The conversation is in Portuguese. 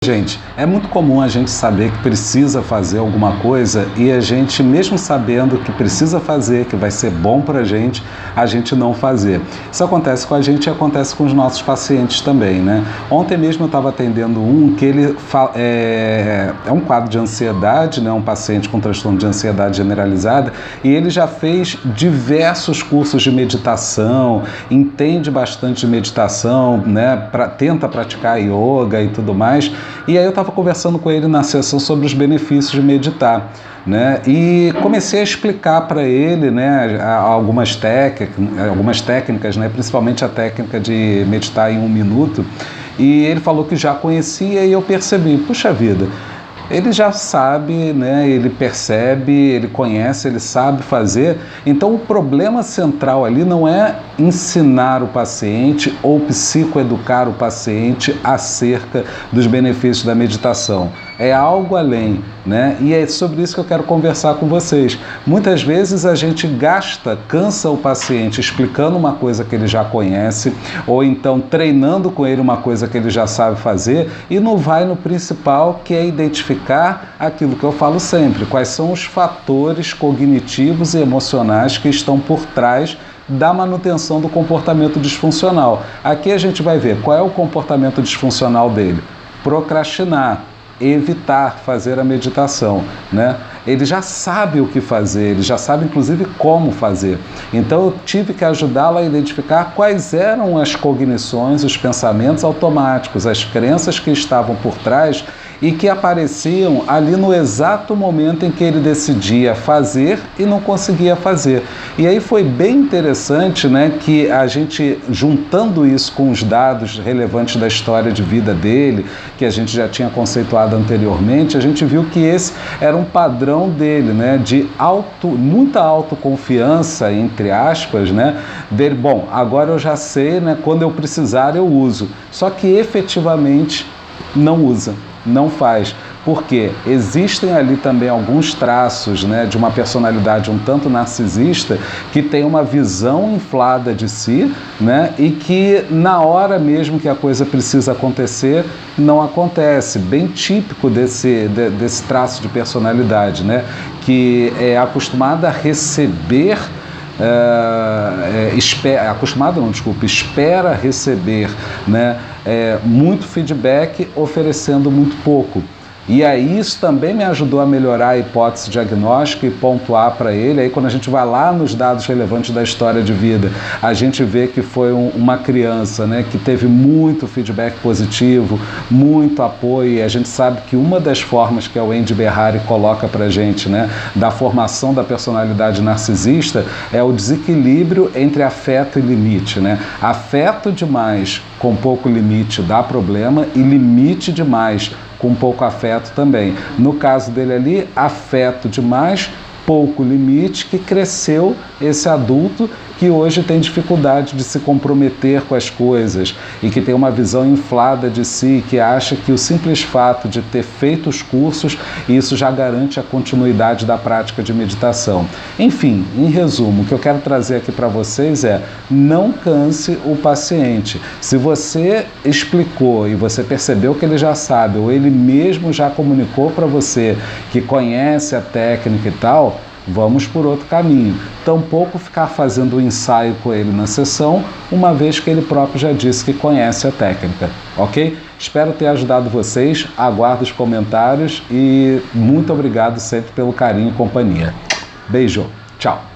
Gente, é muito comum a gente saber que precisa fazer alguma coisa e a gente, mesmo sabendo que precisa fazer, que vai ser bom para a gente não fazer. Isso acontece com a gente e acontece com os nossos pacientes também, né? Ontem mesmo eu estava atendendo um que ele é um quadro de ansiedade, né? Um paciente com transtorno de ansiedade generalizada, e ele já fez diversos cursos de meditação, entende bastante de meditação, né? Tenta praticar yoga e tudo mais. E aí eu estava conversando com ele na sessão sobre os benefícios de meditar, né? E comecei a explicar para ele, né, algumas técnicas, né, principalmente a técnica de meditar em 1 minuto. E ele falou que já conhecia e eu percebi, puxa vida, ele já sabe, né? Ele percebe, ele conhece, ele sabe fazer. Então o problema central ali não é ensinar o paciente ou psicoeducar o paciente acerca dos benefícios da meditação. É algo além, né? E é sobre isso que eu quero conversar com vocês. Muitas vezes a gente cansa o paciente explicando uma coisa que ele já conhece, ou então treinando com ele uma coisa que ele já sabe fazer, e não vai no principal, que é identificar aquilo que eu falo sempre, quais são os fatores cognitivos e emocionais que estão por trás da manutenção do comportamento disfuncional. Aqui a gente vai ver qual é o comportamento disfuncional dele. Procrastinar, evitar fazer a meditação, né? Ele já sabe o que fazer, ele já sabe inclusive como fazer. Então eu tive que ajudá-lo a identificar quais eram as cognições, os pensamentos automáticos, as crenças que estavam por trás e que apareciam ali no exato momento em que ele decidia fazer e não conseguia fazer. E aí foi bem interessante, né, que a gente, juntando isso com os dados relevantes da história de vida dele, que a gente já tinha conceituado anteriormente, a gente viu que esse era um padrão dele, né, de muita autoconfiança, entre aspas, né, dele, bom, agora eu já sei, né, quando eu precisar eu uso, só que efetivamente não usa. Não faz, porque existem ali também alguns traços, né, de uma personalidade um tanto narcisista que tem uma visão inflada de si, né, e que na hora mesmo que a coisa precisa acontecer, não acontece. Bem típico desse traço de personalidade, né, que é acostumada a receber, espera receber, né, muito feedback, oferecendo muito pouco. E aí isso também me ajudou a melhorar a hipótese diagnóstica e pontuar para ele. Aí quando a gente vai lá nos dados relevantes da história de vida, a gente vê que foi uma criança, né, que teve muito feedback positivo, muito apoio, e a gente sabe que uma das formas que a Wendy Berrari coloca para a gente, né, da formação da personalidade narcisista é o desequilíbrio entre afeto e limite, né? Afeto demais com pouco limite dá problema e limite demais com pouco afeto também. No caso dele ali, afeto demais, pouco limite, que cresceu esse adulto que hoje tem dificuldade de se comprometer com as coisas e que tem uma visão inflada de si, que acha que o simples fato de ter feito os cursos, isso já garante a continuidade da prática de meditação. Enfim, em resumo, o que eu quero trazer aqui para vocês é: não canse o paciente. Se você explicou e você percebeu que ele já sabe, ou ele mesmo já comunicou para você que conhece a técnica e tal, vamos por outro caminho. Tampouco ficar fazendo um ensaio com ele na sessão, uma vez que ele próprio já disse que conhece a técnica, ok? Espero ter ajudado vocês, aguardo os comentários e muito obrigado sempre pelo carinho e companhia. Beijo, tchau!